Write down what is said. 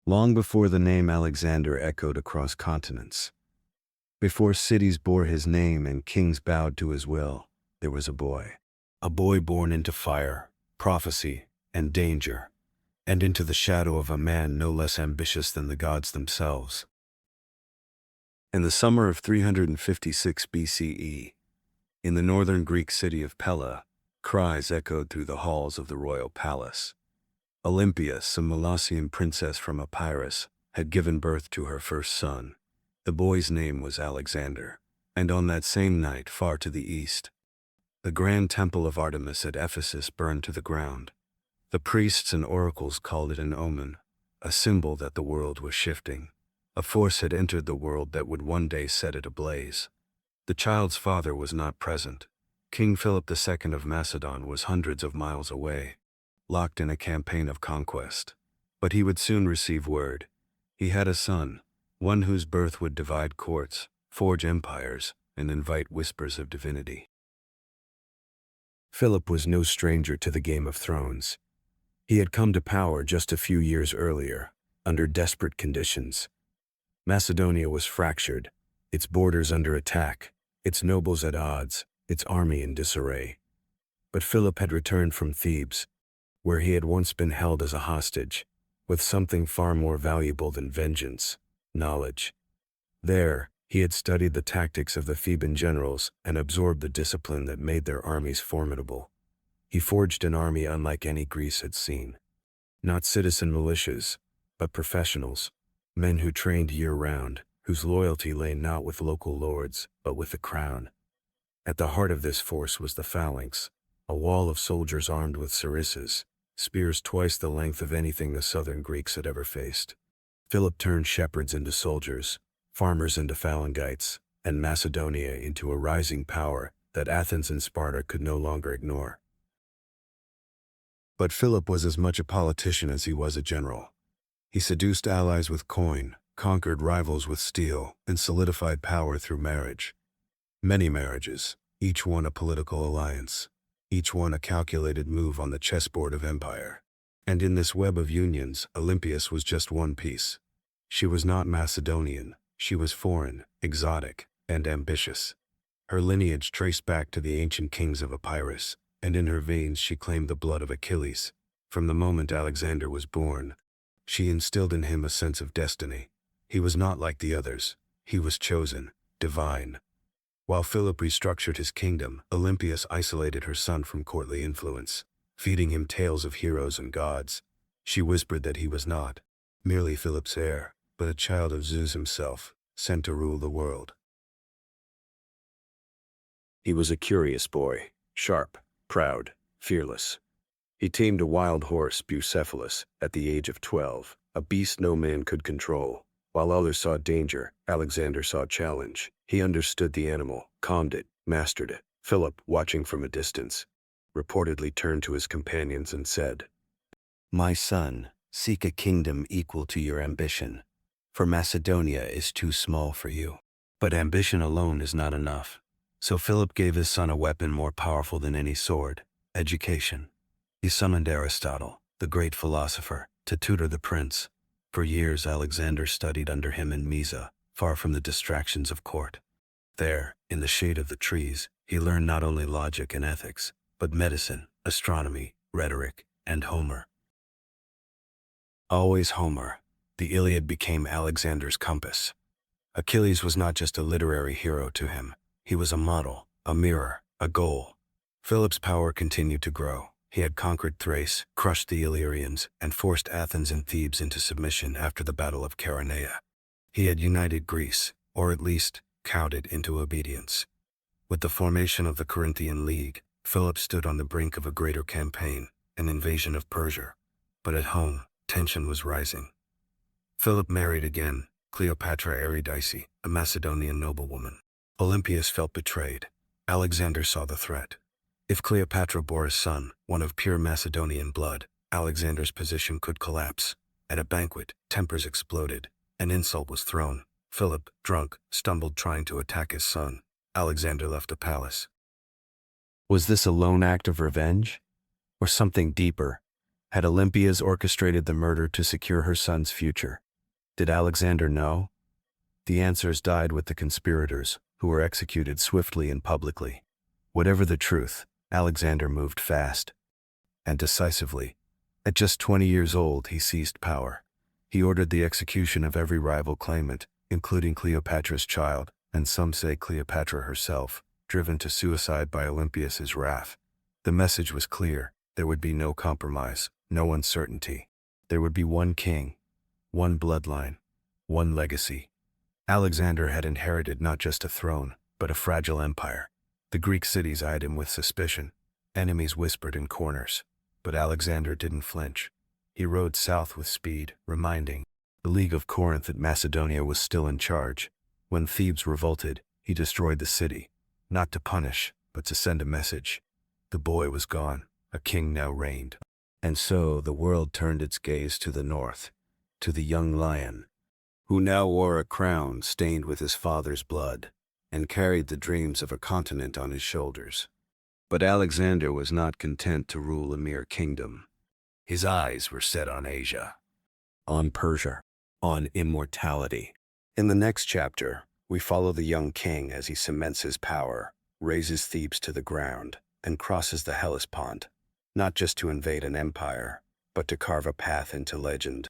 long before the name Alexander echoed across continents. Before cities bore his name and kings bowed to his will, there was a boy. A boy born into fire, prophecy, and danger, and into the shadow of a man no less ambitious than the gods themselves. In the summer of 356 BCE, in the northern Greek city of Pella, cries echoed through the halls of the royal palace. Olympias, a Molossian princess from Epirus, had given birth to her first son. The boy's name was Alexander, and on that same night, far to the east, the grand temple of Artemis at Ephesus burned to the ground. The priests and oracles called it an omen, a symbol that the world was shifting. A force had entered the world that would one day set it ablaze. The child's father was not present. King Philip II of Macedon was hundreds of miles away, locked in a campaign of conquest. But he would soon receive word. He had a son, one whose birth would divide courts, forge empires, and invite whispers of divinity. Philip was no stranger to the Game of Thrones. He had come to power just a few years earlier, under desperate conditions. Macedonia was fractured, its borders under attack, its nobles at odds, its army in disarray. But Philip had returned from Thebes, where he had once been held as a hostage, with something far more valuable than vengeance: knowledge. There, he had studied the tactics of the Theban generals and absorbed the discipline that made their armies formidable. He forged an army unlike any Greece had seen. Not citizen militias, but professionals, men who trained year-round, whose loyalty lay not with local lords, but with the crown. At the heart of this force was the Phalanx, a wall of soldiers armed with sarissas, spears twice the length of anything the southern Greeks had ever faced. Philip turned shepherds into soldiers, farmers into Phalangites, and Macedonia into a rising power that Athens and Sparta could no longer ignore. But Philip was as much a politician as he was a general. He seduced allies with coin, conquered rivals with steel, and solidified power through marriage. Many marriages, each one a political alliance, each one a calculated move on the chessboard of empire. And in this web of unions, Olympias was just one piece. She was not Macedonian. She was foreign, exotic, and ambitious. Her lineage traced back to the ancient kings of Epirus, and in her veins she claimed the blood of Achilles. From the moment Alexander was born, she instilled in him a sense of destiny. He was not like the others. He was chosen, divine. While Philip restructured his kingdom, Olympias isolated her son from courtly influence, feeding him tales of heroes and gods. She whispered that he was not merely Philip's heir, but a child of Zeus himself, sent to rule the world. He was a curious boy, sharp, proud, fearless. He tamed a wild horse, Bucephalus, at the age of 12, a beast no man could control. While others saw danger, Alexander saw challenge. He understood the animal, calmed it, mastered it. Philip, watching from a distance, reportedly turned to his companions and said, "My son, seek a kingdom equal to your ambition, for Macedonia is too small for you." But ambition alone is not enough. So Philip gave his son a weapon more powerful than any sword: education. He summoned Aristotle, the great philosopher, to tutor the prince. For years Alexander studied under him in Mysa, far from the distractions of court. There, in the shade of the trees, he learned not only logic and ethics, but medicine, astronomy, rhetoric, and Homer. Always Homer. The Iliad became Alexander's compass. Achilles was not just a literary hero to him. He was a model, a mirror, a goal. Philip's power continued to grow. He had conquered Thrace, crushed the Illyrians, and forced Athens and Thebes into submission after the Battle of Chaeronea. He had united Greece, or at least cowed it into obedience. With the formation of the Corinthian League, Philip stood on the brink of a greater campaign, an invasion of Persia. But at home, tension was rising. Philip married again, Cleopatra Eurydice, a Macedonian noblewoman. Olympias felt betrayed. Alexander saw the threat. If Cleopatra bore a son, one of pure Macedonian blood, Alexander's position could collapse. At a banquet, tempers exploded. An insult was thrown. Philip, drunk, stumbled trying to attack his son. Alexander left the palace. Was this a lone act of revenge? Or something deeper? Had Olympias orchestrated the murder to secure her son's future? Did Alexander know? The answers died with the conspirators, who were executed swiftly and publicly. Whatever the truth, Alexander moved fast and decisively. At just 20 years old, he seized power. He ordered the execution of every rival claimant, including Cleopatra's child, and some say Cleopatra herself, driven to suicide by Olympias's wrath. The message was clear. There would be no compromise, no uncertainty. There would be one king, one bloodline, one legacy. Alexander had inherited not just a throne, but a fragile empire. The Greek cities eyed him with suspicion. Enemies whispered in corners. But Alexander didn't flinch. He rode south with speed, reminding the League of Corinth that Macedonia was still in charge. When Thebes revolted, he destroyed the city, not to punish, but to send a message. The boy was gone. A king now reigned. And so the world turned its gaze to the north, to the young lion, who now wore a crown stained with his father's blood, and carried the dreams of a continent on his shoulders. But Alexander was not content to rule a mere kingdom. His eyes were set on Asia, on Persia, on immortality. In the next chapter, we follow the young king as he cements his power, razes Thebes to the ground, and crosses the Hellespont, not just to invade an empire, but to carve a path into legend.